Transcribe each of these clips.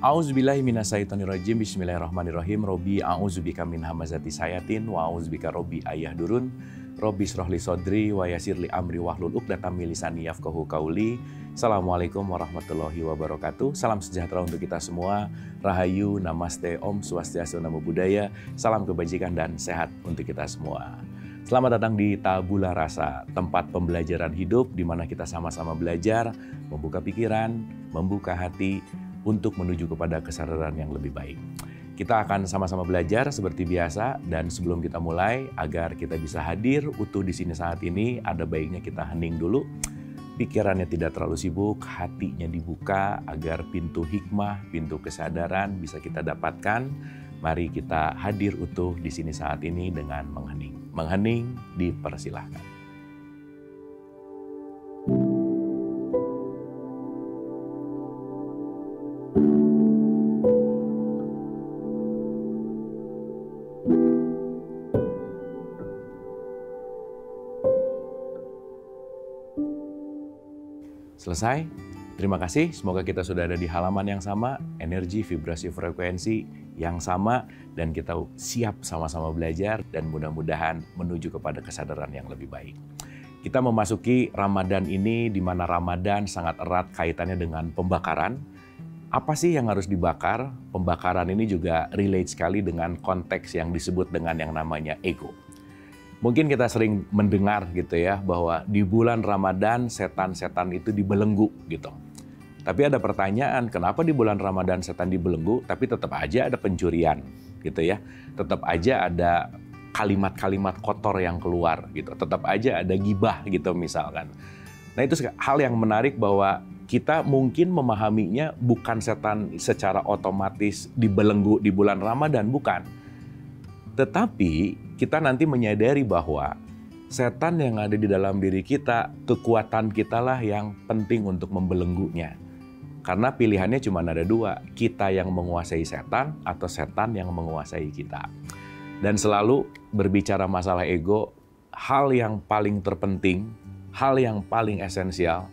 A'udzubillahi minasyaitonirrajim. Bismillahirrahmanirrahim. Robbi a'udzubika min hamazati sayatin wa a'udzubika robbi ayahdurun. Robbi shrahli sodri wa yassirli amri wahlul 'uqdatam min lisani yafqahu qauli. Assalamualaikum warahmatullahi wabarakatuh. Salam sejahtera untuk kita semua. Rahayu, namaste, om swastiastu, namo buddhaya. Salam kebajikan dan sehat untuk kita semua. Selamat datang di Tabula Rasa, tempat pembelajaran hidup di mana kita sama-sama belajar, membuka pikiran, membuka hati, untuk menuju kepada kesadaran yang lebih baik. Kita akan sama-sama belajar seperti biasa, dan sebelum kita mulai, agar kita bisa hadir utuh di sini saat ini, ada baiknya kita hening dulu. Pikirannya tidak terlalu sibuk, hatinya dibuka, agar pintu hikmah, pintu kesadaran bisa kita dapatkan. Mari kita hadir utuh di sini saat ini dengan menghening. Menghening dipersilahkan. Selesai? Terima kasih, semoga kita sudah ada di halaman yang sama, energi, vibrasi, frekuensi yang sama, dan kita siap sama-sama belajar dan mudah-mudahan menuju kepada kesadaran yang lebih baik. Kita memasuki Ramadan ini, di mana Ramadan sangat erat kaitannya dengan pembakaran. Apa sih yang harus dibakar? Pembakaran ini juga relate sekali dengan konteks yang disebut dengan yang namanya ego. Mungkin kita sering mendengar gitu ya, bahwa di bulan Ramadan setan-setan itu dibelenggu gitu. Tapi ada pertanyaan, kenapa di bulan Ramadan setan dibelenggu, tapi tetap aja ada pencurian gitu ya. Tetap aja ada kalimat-kalimat kotor yang keluar gitu. Tetap aja ada gibah gitu misalkan. Nah itu hal yang menarik bahwa kita mungkin memahaminya bukan setan secara otomatis dibelenggu di bulan Ramadan, bukan. Tetapi kita nanti menyadari bahwa setan yang ada di dalam diri kita, kekuatan kitalah yang penting untuk membelenggunya. Karena pilihannya cuma ada dua, kita yang menguasai setan atau setan yang menguasai kita. Dan selalu berbicara masalah ego, hal yang paling terpenting, hal yang paling esensial,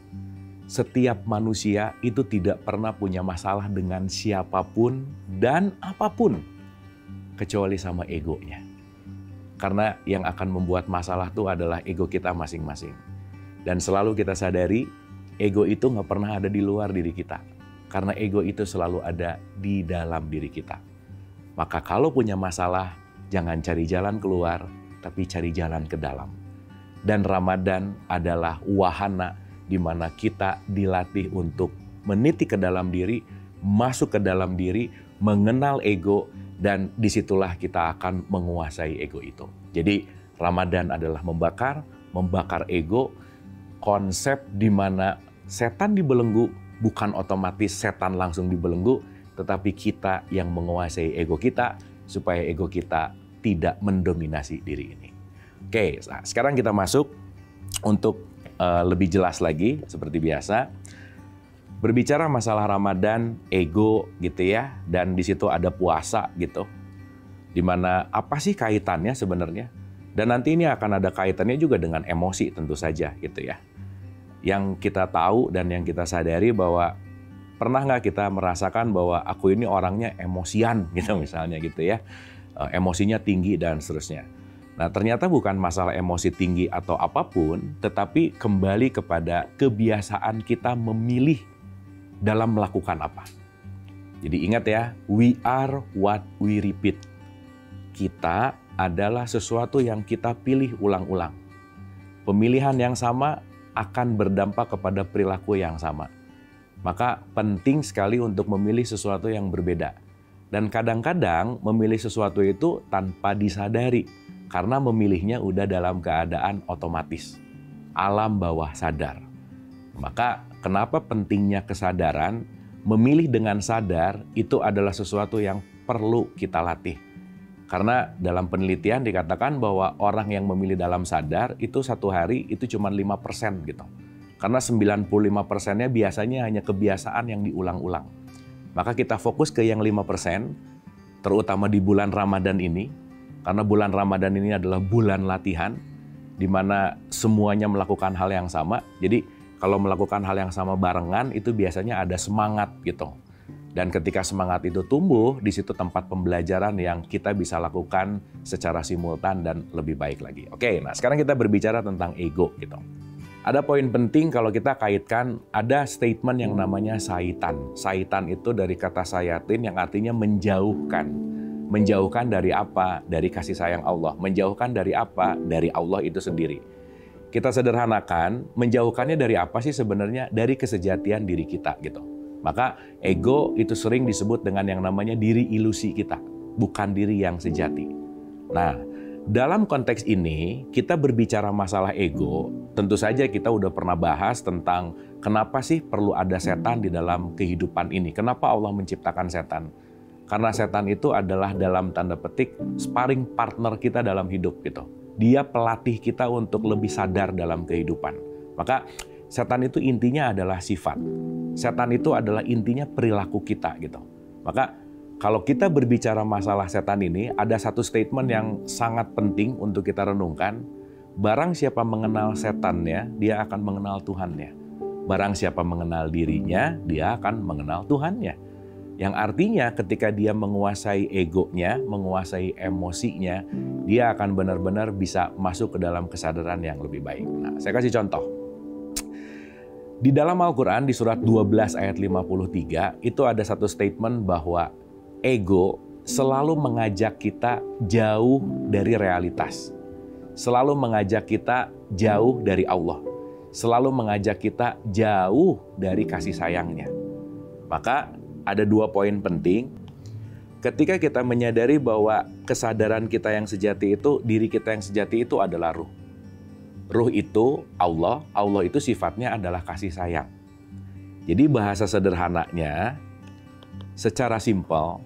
setiap manusia itu tidak pernah punya masalah dengan siapapun dan apapun, kecuali sama egonya. Karena yang akan membuat masalah itu adalah ego kita masing-masing. Dan selalu kita sadari, ego itu nggak pernah ada di luar diri kita. Karena ego itu selalu ada di dalam diri kita. Maka kalau punya masalah, jangan cari jalan keluar, tapi cari jalan ke dalam. Dan Ramadan adalah wahana di mana kita dilatih untuk meniti ke dalam diri, masuk ke dalam diri, mengenal ego, dan disitulah kita akan menguasai ego itu. Jadi Ramadan adalah membakar ego, konsep di mana setan dibelenggu, bukan otomatis setan langsung dibelenggu, tetapi kita yang menguasai ego kita, supaya ego kita tidak mendominasi diri ini. Oke, nah sekarang kita masuk untuk lebih jelas lagi, seperti biasa. Berbicara masalah Ramadan, ego gitu ya, dan di situ ada puasa gitu. Dimana apa sih kaitannya sebenarnya? Dan nanti ini akan ada kaitannya juga dengan emosi tentu saja gitu ya. Yang kita tahu dan yang kita sadari bahwa pernah nggak kita merasakan bahwa aku ini orangnya emosian gitu misalnya gitu ya. Emosinya tinggi dan seterusnya. Nah ternyata bukan masalah emosi tinggi atau apapun, tetapi kembali kepada kebiasaan kita memilih dalam melakukan apa. Jadi ingat ya, we are what we repeat. Kita adalah sesuatu yang kita pilih ulang-ulang. Pemilihan yang sama akan berdampak kepada perilaku yang sama. Maka penting sekali untuk memilih sesuatu yang berbeda. Dan kadang-kadang memilih sesuatu itu tanpa disadari. Karena memilihnya udah dalam keadaan otomatis. Alam bawah sadar. Maka kenapa pentingnya kesadaran? Memilih dengan sadar itu adalah sesuatu yang perlu kita latih. Karena dalam penelitian dikatakan bahwa orang yang memilih dalam sadar itu satu hari itu cuma 5% gitu. Karena 95%-nya biasanya hanya kebiasaan yang diulang-ulang. Maka kita fokus ke yang 5%, terutama di bulan Ramadan ini. Karena bulan Ramadan ini adalah bulan latihan, di mana semuanya melakukan hal yang sama. Jadi kalau melakukan hal yang sama barengan itu biasanya ada semangat gitu. Dan ketika semangat itu tumbuh, di situ tempat pembelajaran yang kita bisa lakukan secara simultan dan lebih baik lagi. Oke, nah sekarang kita berbicara tentang ego gitu. Ada poin penting kalau kita kaitkan, ada statement yang namanya saitan. Saitan itu dari kata sayatin yang artinya menjauhkan. Menjauhkan dari apa? Dari kasih sayang Allah. Menjauhkan dari apa? Dari Allah itu sendiri. Kita sederhanakan, menjauhkannya dari apa sih sebenarnya? Dari kesejatian diri kita gitu. Maka ego itu sering disebut dengan yang namanya diri ilusi kita, bukan diri yang sejati. Nah, dalam konteks ini kita berbicara masalah ego, tentu saja kita udah pernah bahas tentang kenapa sih perlu ada setan di dalam kehidupan ini. Kenapa Allah menciptakan setan? Karena setan itu adalah dalam tanda petik sparring partner kita dalam hidup gitu. Dia pelatih kita untuk lebih sadar dalam kehidupan. Maka setan itu intinya adalah sifat. Setan itu adalah intinya perilaku kita gitu. Maka kalau kita berbicara masalah setan ini, ada satu statement yang sangat penting untuk kita renungkan. Barang siapa mengenal setannya, dia akan mengenal Tuhannya. Barang siapa mengenal dirinya, dia akan mengenal Tuhannya. Yang artinya ketika dia menguasai egonya, menguasai emosinya, dia akan benar-benar bisa masuk ke dalam kesadaran yang lebih baik. Nah, saya kasih contoh. Di dalam Al-Quran, di surat 12 ayat 53, itu ada satu statement bahwa ego selalu mengajak kita jauh dari realitas. Selalu mengajak kita jauh dari Allah. Selalu mengajak kita jauh dari kasih sayangnya. Maka ada dua poin penting. Ketika kita menyadari bahwa kesadaran kita yang sejati itu, diri kita yang sejati itu adalah ruh. Ruh itu Allah, Allah itu sifatnya adalah kasih sayang. Jadi bahasa sederhananya, secara simpel,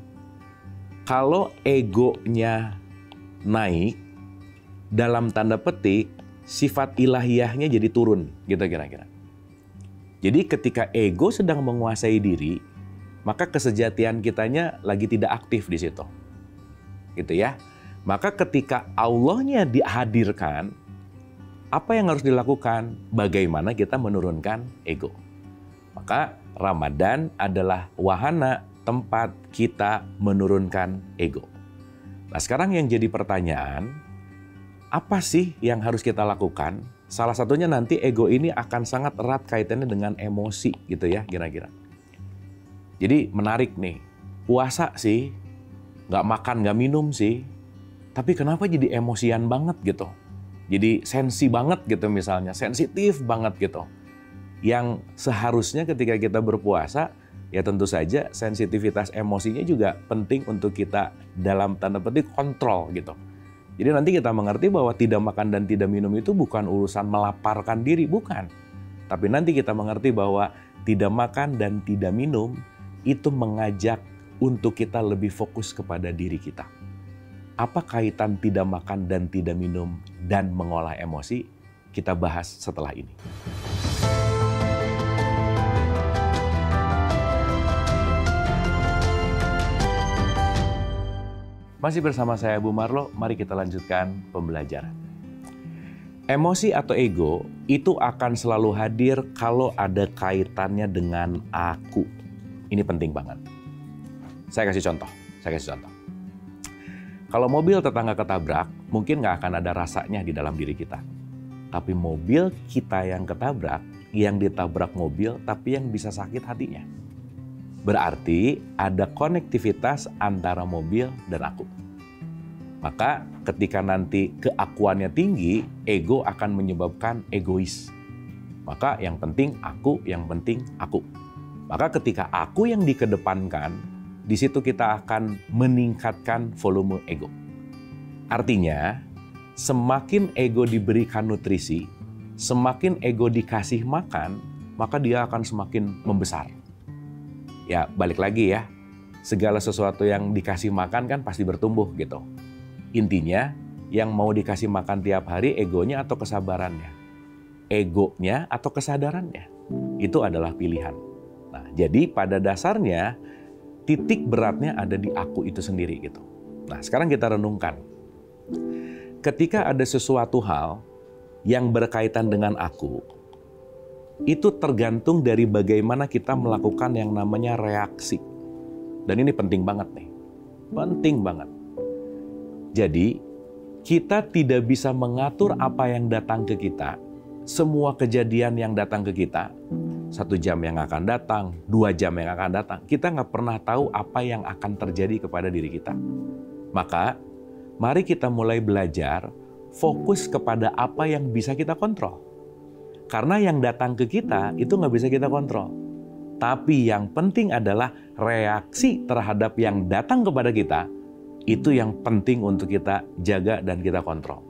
kalau egonya naik, dalam tanda petik, sifat ilahiyahnya jadi turun, gitu kira-kira. Jadi ketika ego sedang menguasai diri, maka kesejatian kitanya lagi tidak aktif di situ. Gitu ya. Maka ketika Allahnya dihadirkan, apa yang harus dilakukan? Bagaimana kita menurunkan ego? Maka Ramadan adalah wahana tempat kita menurunkan ego. Nah, sekarang yang jadi pertanyaan, apa sih yang harus kita lakukan? Salah satunya nanti ego ini akan sangat erat kaitannya dengan emosi gitu ya kira-kira. Jadi menarik nih, puasa sih, nggak makan, nggak minum sih, tapi kenapa jadi emosian banget gitu? Jadi sensi banget gitu misalnya, sensitif banget gitu. Yang seharusnya ketika kita berpuasa, ya tentu saja sensitivitas emosinya juga penting untuk kita dalam tanda petik kontrol gitu. Jadi nanti kita mengerti bahwa tidak makan dan tidak minum itu bukan urusan melaparkan diri, bukan. Tapi nanti kita mengerti bahwa tidak makan dan tidak minum itu mengajak untuk kita lebih fokus kepada diri kita. Apa kaitan tidak makan dan tidak minum dan mengolah emosi? Kita bahas setelah ini. Masih bersama saya Bu Marlo, mari kita lanjutkan pembelajaran. Emosi atau ego itu akan selalu hadir kalau ada kaitannya dengan aku. Ini penting banget. Saya kasih contoh. Kalau mobil tetangga ketabrak, mungkin nggak akan ada rasanya di dalam diri kita. Tapi mobil kita yang ketabrak, yang ditabrak mobil, tapi yang bisa sakit hatinya. Berarti ada konektivitas antara mobil dan aku. Maka ketika nanti keakuannya tinggi, ego akan menyebabkan egois. Maka yang penting aku, yang penting aku. Maka ketika aku yang dikedepankan, di situ kita akan meningkatkan volume ego. Artinya, semakin ego diberikan nutrisi, semakin ego dikasih makan, maka dia akan semakin membesar. Ya, balik lagi ya. Segala sesuatu yang dikasih makan kan pasti bertumbuh gitu. Intinya, yang mau dikasih makan tiap hari egonya atau kesabarannya. Egonya atau kesadarannya. Itu adalah pilihan. Nah, jadi pada dasarnya titik beratnya ada di aku itu sendiri gitu. Nah, sekarang kita renungkan. Ketika ada sesuatu hal yang berkaitan dengan aku, itu tergantung dari bagaimana kita melakukan yang namanya reaksi. Dan ini penting banget nih. Penting banget. Jadi, kita tidak bisa mengatur apa yang datang ke kita. Semua kejadian yang datang ke kita, 1 jam yang akan datang, 2 jam yang akan datang, kita nggak pernah tahu apa yang akan terjadi kepada diri kita. Maka, mari kita mulai belajar fokus kepada apa yang bisa kita kontrol. Karena yang datang ke kita itu nggak bisa kita kontrol. Tapi yang penting adalah reaksi terhadap yang datang kepada kita, itu yang penting untuk kita jaga dan kita kontrol.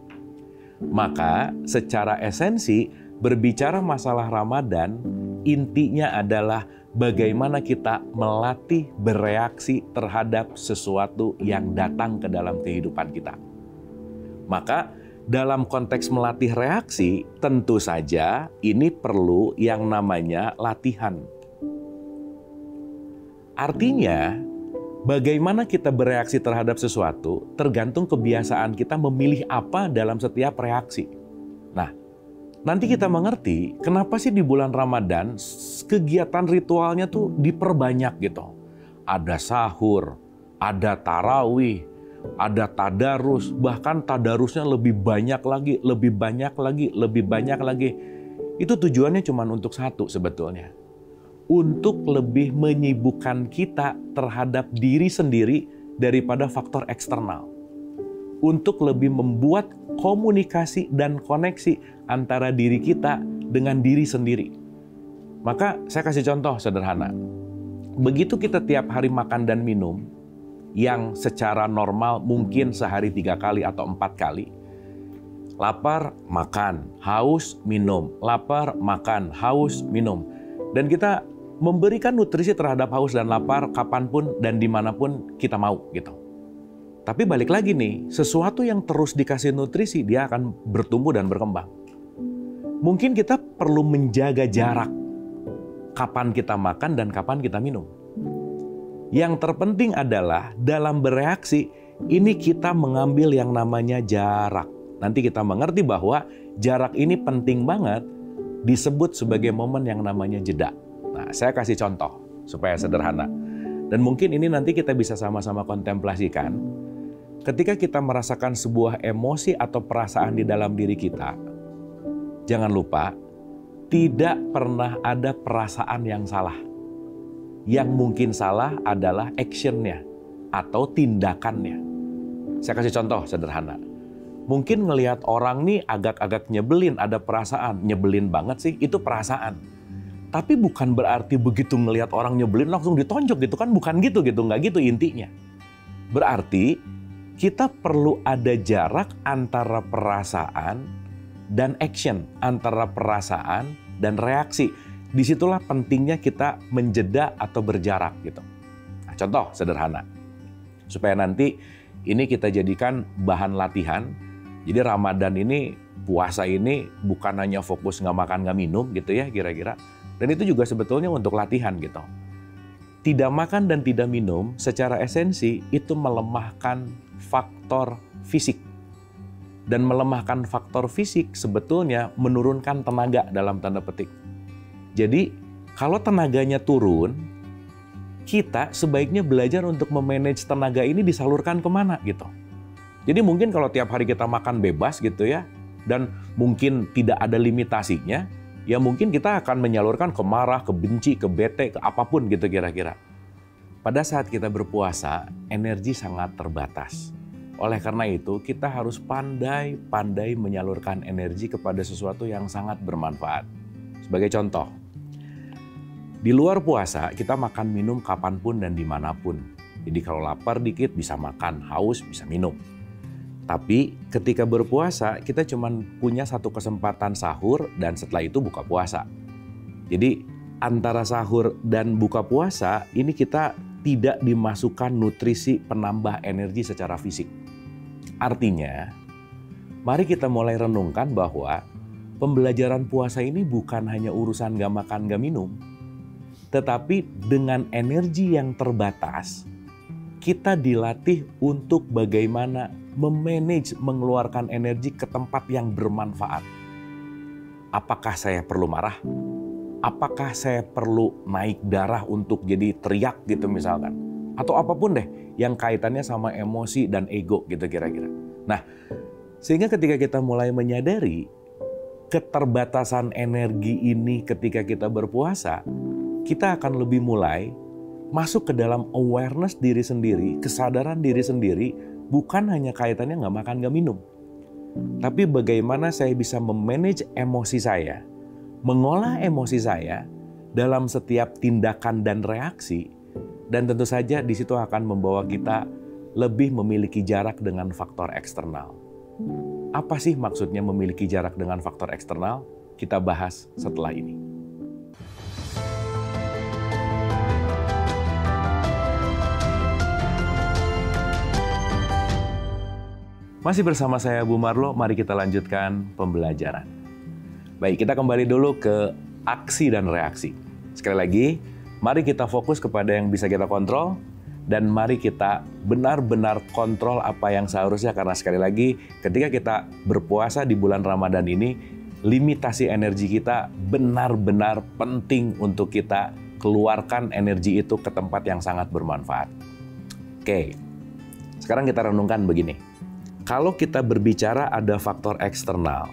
Maka secara esensi, berbicara masalah Ramadan, intinya adalah bagaimana kita melatih bereaksi terhadap sesuatu yang datang ke dalam kehidupan kita. Maka dalam konteks melatih reaksi, tentu saja ini perlu yang namanya latihan. Artinya, bagaimana kita bereaksi terhadap sesuatu tergantung kebiasaan kita memilih apa dalam setiap reaksi. Nah, nanti kita mengerti kenapa sih di bulan Ramadan kegiatan ritualnya tuh diperbanyak gitu. Ada sahur, ada tarawih, ada tadarus, bahkan tadarusnya lebih banyak lagi, lebih banyak lagi, lebih banyak lagi. Itu tujuannya cuma untuk satu sebetulnya. Untuk lebih menyibukkan kita terhadap diri sendiri daripada faktor eksternal. Untuk lebih membuat komunikasi dan koneksi antara diri kita dengan diri sendiri. Maka saya kasih contoh sederhana. Begitu kita tiap hari makan dan minum, yang secara normal mungkin sehari 3 kali atau 4 kali. Lapar, makan, haus, minum. Lapar, makan, haus, minum. Dan kita memberikan nutrisi terhadap haus dan lapar kapanpun dan dimanapun kita mau gitu. Tapi balik lagi nih, sesuatu yang terus dikasih nutrisi dia akan bertumbuh dan berkembang. Mungkin kita perlu menjaga jarak kapan kita makan dan kapan kita minum. Yang terpenting adalah dalam bereaksi ini kita mengambil yang namanya jarak. Nanti kita mengerti bahwa jarak ini penting banget disebut sebagai momen yang namanya jeda. Nah, saya kasih contoh supaya sederhana. Dan mungkin ini nanti kita bisa sama-sama kontemplasikan. Ketika kita merasakan sebuah emosi atau perasaan di dalam diri kita, jangan lupa, tidak pernah ada perasaan yang salah. Yang mungkin salah adalah actionnya atau tindakannya. Saya kasih contoh sederhana. Mungkin ngelihat orang nih agak-agak nyebelin, ada perasaan. Nyebelin banget sih, itu perasaan. Tapi bukan berarti begitu ngelihat orang nyebelin langsung ditonjok gitu kan, bukan gitu, nggak gitu intinya. Berarti kita perlu ada jarak antara perasaan dan action, antara perasaan dan reaksi. Disitulah pentingnya kita menjeda atau berjarak gitu. Nah, contoh sederhana, supaya nanti ini kita jadikan bahan latihan. Jadi Ramadan ini, puasa ini bukan hanya fokus nggak makan nggak minum gitu ya kira-kira. Dan itu juga sebetulnya untuk latihan gitu. Tidak makan dan tidak minum secara esensi itu melemahkan faktor fisik. Dan melemahkan faktor fisik sebetulnya menurunkan tenaga dalam tanda petik. Jadi kalau tenaganya turun, kita sebaiknya belajar untuk memanage tenaga ini disalurkan kemana gitu. Jadi mungkin kalau tiap hari kita makan bebas gitu ya, dan mungkin tidak ada limitasinya, ya mungkin kita akan menyalurkan ke marah, ke benci, ke bete, ke apapun gitu kira-kira. Pada saat kita berpuasa, energi sangat terbatas. Oleh karena itu, kita harus pandai-pandai menyalurkan energi kepada sesuatu yang sangat bermanfaat. Sebagai contoh, di luar puasa kita makan minum kapanpun dan dimanapun. Jadi kalau lapar dikit bisa makan, haus bisa minum. Tapi ketika berpuasa kita cuma punya satu kesempatan sahur dan setelah itu buka puasa. Jadi antara sahur dan buka puasa ini kita tidak dimasukkan nutrisi penambah energi secara fisik. Artinya, mari kita mulai renungkan bahwa pembelajaran puasa ini bukan hanya urusan gak makan gak minum. Tetapi dengan energi yang terbatas, kita dilatih untuk bagaimana memanage, mengeluarkan energi ke tempat yang bermanfaat. Apakah saya perlu marah? Apakah saya perlu naik darah untuk jadi teriak gitu misalkan? atau apapun deh yang kaitannya sama emosi dan ego gitu kira-kira. Nah, sehingga ketika kita mulai menyadari keterbatasan energi ini ketika kita berpuasa, kita akan lebih mulai masuk ke dalam awareness diri sendiri, kesadaran diri sendiri, bukan hanya kaitannya nggak makan, nggak minum. Tapi bagaimana saya bisa memanage emosi saya, mengolah emosi saya dalam setiap tindakan dan reaksi, dan tentu saja di situ akan membawa kita lebih memiliki jarak dengan faktor eksternal. Apa sih maksudnya memiliki jarak dengan faktor eksternal? Kita bahas setelah ini. Masih bersama saya Bu Marlo, mari kita lanjutkan pembelajaran. Baik, kita kembali dulu ke aksi dan reaksi. Sekali lagi, mari kita fokus kepada yang bisa kita kontrol, dan mari kita benar-benar kontrol apa yang seharusnya, karena sekali lagi ketika kita berpuasa di bulan Ramadan ini, limitasi energi kita benar-benar penting untuk kita keluarkan energi itu ke tempat yang sangat bermanfaat. Oke, sekarang kita renungkan begini. Kalau kita berbicara ada faktor eksternal,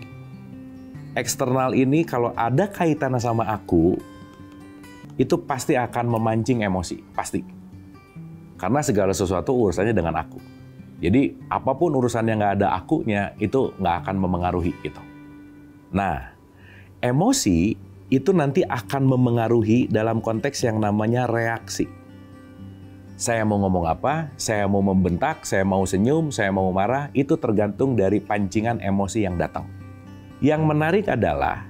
eksternal ini kalau ada kaitannya sama aku, itu pasti akan memancing emosi, pasti. Karena segala sesuatu urusannya dengan aku. Jadi apapun urusan yang nggak ada akunya, itu nggak akan memengaruhi gitu. Nah, emosi itu nanti akan memengaruhi dalam konteks yang namanya reaksi. Saya mau ngomong apa, saya mau membentak, saya mau senyum, saya mau marah, itu tergantung dari pancingan emosi yang datang. Yang menarik adalah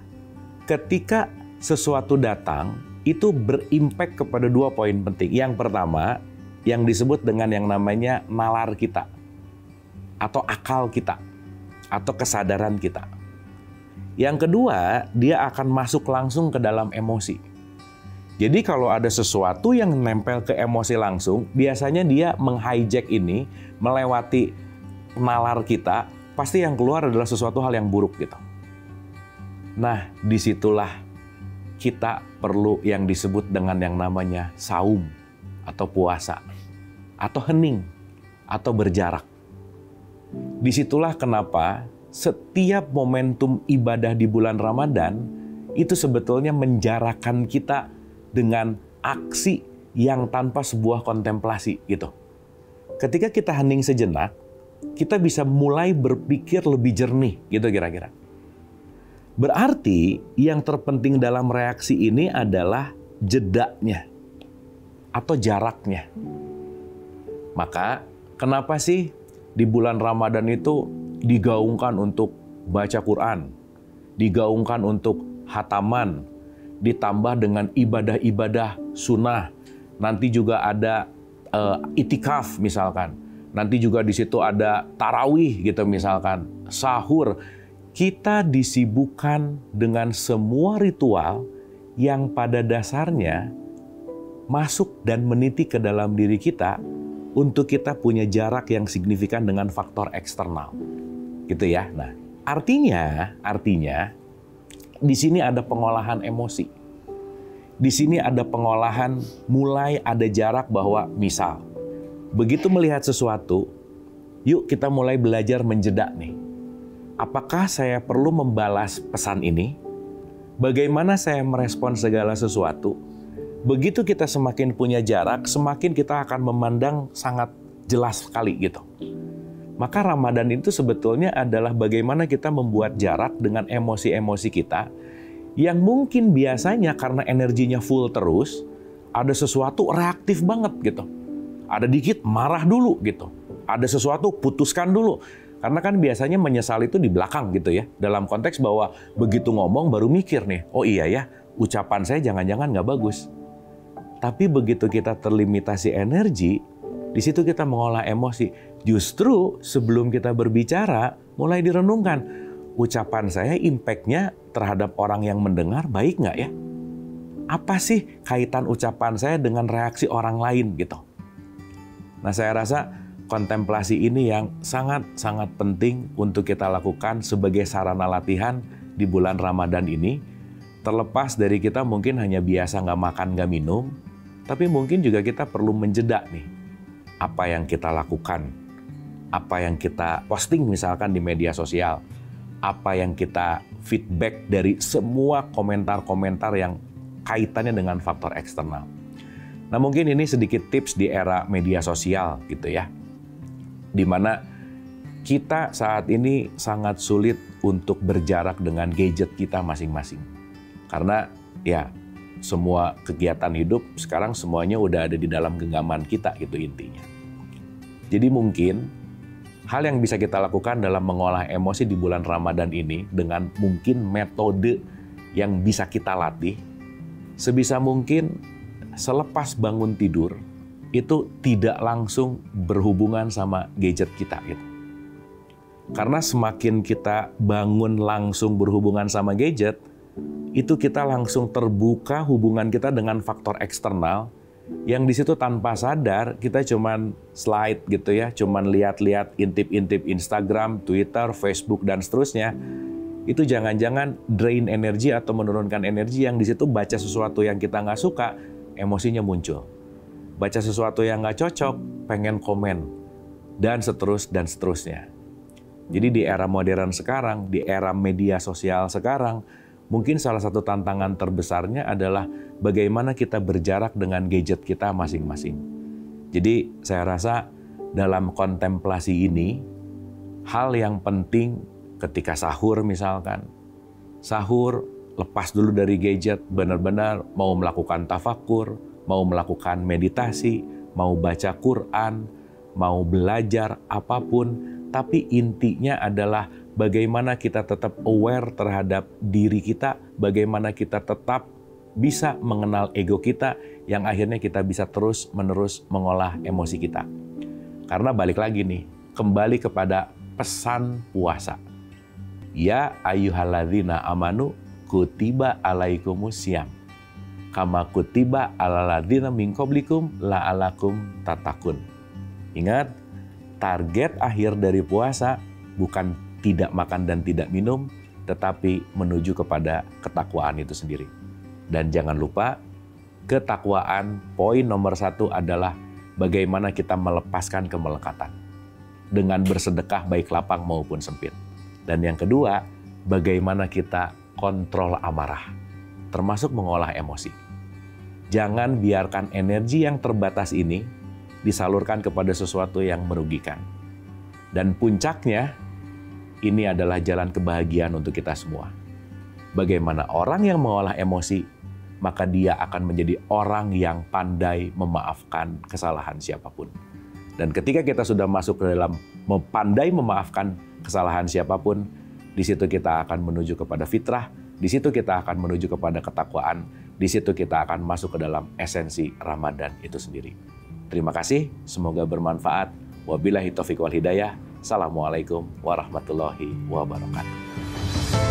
ketika sesuatu datang, itu berimpact kepada dua poin penting. Yang pertama, yang disebut dengan yang namanya nalar kita, atau akal kita, atau kesadaran kita. Yang kedua, dia akan masuk langsung ke dalam emosi. Jadi kalau ada sesuatu yang nempel ke emosi langsung, biasanya dia meng-hijack ini, melewati nalar kita, pasti yang keluar adalah sesuatu hal yang buruk gitu. Nah, disitulah kita perlu yang disebut dengan yang namanya saum, atau puasa, atau hening, atau berjarak. Disitulah kenapa setiap momentum ibadah di bulan Ramadan, itu sebetulnya menjarakkan kita dengan aksi yang tanpa sebuah kontemplasi gitu. Ketika kita hening sejenak, kita bisa mulai berpikir lebih jernih gitu kira-kira. Berarti yang terpenting dalam reaksi ini adalah jedanya atau jaraknya. Maka kenapa sih di bulan Ramadan itu digaungkan untuk baca Quran, digaungkan untuk hataman, ditambah dengan ibadah-ibadah sunnah. Nanti juga ada itikaf misalkan. Nanti juga di situ ada tarawih gitu misalkan. Sahur. Kita disibukkan dengan semua ritual yang pada dasarnya masuk dan meniti ke dalam diri kita untuk kita punya jarak yang signifikan dengan faktor eksternal. Gitu ya. Nah, artinya di sini ada pengolahan emosi. Di sini ada pengolahan, mulai ada jarak bahwa misal, begitu melihat sesuatu, yuk kita mulai belajar menjeda nih. Apakah saya perlu membalas pesan ini? Bagaimana saya merespon segala sesuatu? Begitu kita semakin punya jarak, semakin kita akan memandang sangat jelas sekali gitu. Maka Ramadan itu sebetulnya adalah bagaimana kita membuat jarak dengan emosi-emosi kita yang mungkin biasanya karena energinya full terus, ada sesuatu reaktif banget gitu. Ada dikit marah dulu gitu. Ada sesuatu putuskan dulu. Karena kan biasanya menyesal itu di belakang gitu ya. Dalam konteks bahwa begitu ngomong baru mikir nih, oh iya ya, ucapan saya jangan-jangan nggak bagus. Tapi begitu kita terlimitasi energi, di situ kita mengolah emosi. Justru sebelum kita berbicara, mulai direnungkan. Ucapan saya impact-nya terhadap orang yang mendengar baik nggak ya? Apa sih kaitan ucapan saya dengan reaksi orang lain gitu? Nah, saya rasa kontemplasi ini yang sangat-sangat penting untuk kita lakukan sebagai sarana latihan di bulan Ramadan ini. Terlepas dari kita mungkin hanya biasa nggak makan, nggak minum, tapi mungkin juga kita perlu menjeda nih. apa yang kita lakukan, apa yang kita posting misalkan di media sosial, apa yang kita feedback dari semua komentar-komentar yang kaitannya dengan faktor eksternal. Nah, mungkin ini sedikit tips di era media sosial gitu ya, di mana kita saat ini sangat sulit untuk berjarak dengan gadget kita masing-masing. Karena ya semua kegiatan hidup sekarang semuanya udah ada di dalam genggaman kita gitu intinya. Jadi mungkin hal yang bisa kita lakukan dalam mengolah emosi di bulan Ramadan ini dengan mungkin metode yang bisa kita latih, sebisa mungkin selepas bangun tidur itu tidak langsung berhubungan sama gadget kita gitu. Karena semakin kita bangun langsung berhubungan sama gadget, itu kita langsung terbuka hubungan kita dengan faktor eksternal yang di situ tanpa sadar kita cuman slide gitu ya, cuman lihat-lihat intip-intip Instagram, Twitter, Facebook dan seterusnya. Itu jangan-jangan drain energi atau menurunkan energi yang di situ baca sesuatu yang kita nggak suka, emosinya muncul. Baca sesuatu yang nggak cocok, pengen komen dan seterusnya. Jadi di era modern sekarang, di era media sosial sekarang, mungkin salah satu tantangan terbesarnya adalah bagaimana kita berjarak dengan gadget kita masing-masing. Jadi saya rasa dalam kontemplasi ini, hal yang penting ketika sahur misalkan, sahur lepas dulu dari gadget, benar-benar mau melakukan tafakur, mau melakukan meditasi, mau baca Quran, mau belajar apapun, tapi intinya adalah bagaimana kita tetap aware terhadap diri kita, bagaimana kita tetap bisa mengenal ego kita, yang akhirnya kita bisa terus-menerus mengolah emosi kita. Karena balik lagi nih, kembali kepada pesan puasa. Ya ayyuhalladzina amanu kutiba alaikumusiyam kama kutiba alaladzina min qablikum la'alakum tattaqun. Ingat, target akhir dari puasa bukan tidak makan dan tidak minum, tetapi menuju kepada ketakwaan itu sendiri. Dan jangan lupa, ketakwaan poin nomor 1 adalah bagaimana kita melepaskan kemelekatan dengan bersedekah baik lapang maupun sempit. Dan yang kedua, bagaimana kita kontrol amarah, termasuk mengolah emosi. Jangan biarkan energi yang terbatas ini disalurkan kepada sesuatu yang merugikan. Dan puncaknya, ini adalah jalan kebahagiaan untuk kita semua. Bagaimana orang yang mengolah emosi, maka dia akan menjadi orang yang pandai memaafkan kesalahan siapapun. Dan ketika kita sudah masuk ke dalam pandai memaafkan kesalahan siapapun, di situ kita akan menuju kepada fitrah, di situ kita akan menuju kepada ketakwaan, di situ kita akan masuk ke dalam esensi Ramadan itu sendiri. Terima kasih, semoga bermanfaat. Wabillahi taufiq wal hidayah. Assalamualaikum warahmatullahi wabarakatuh.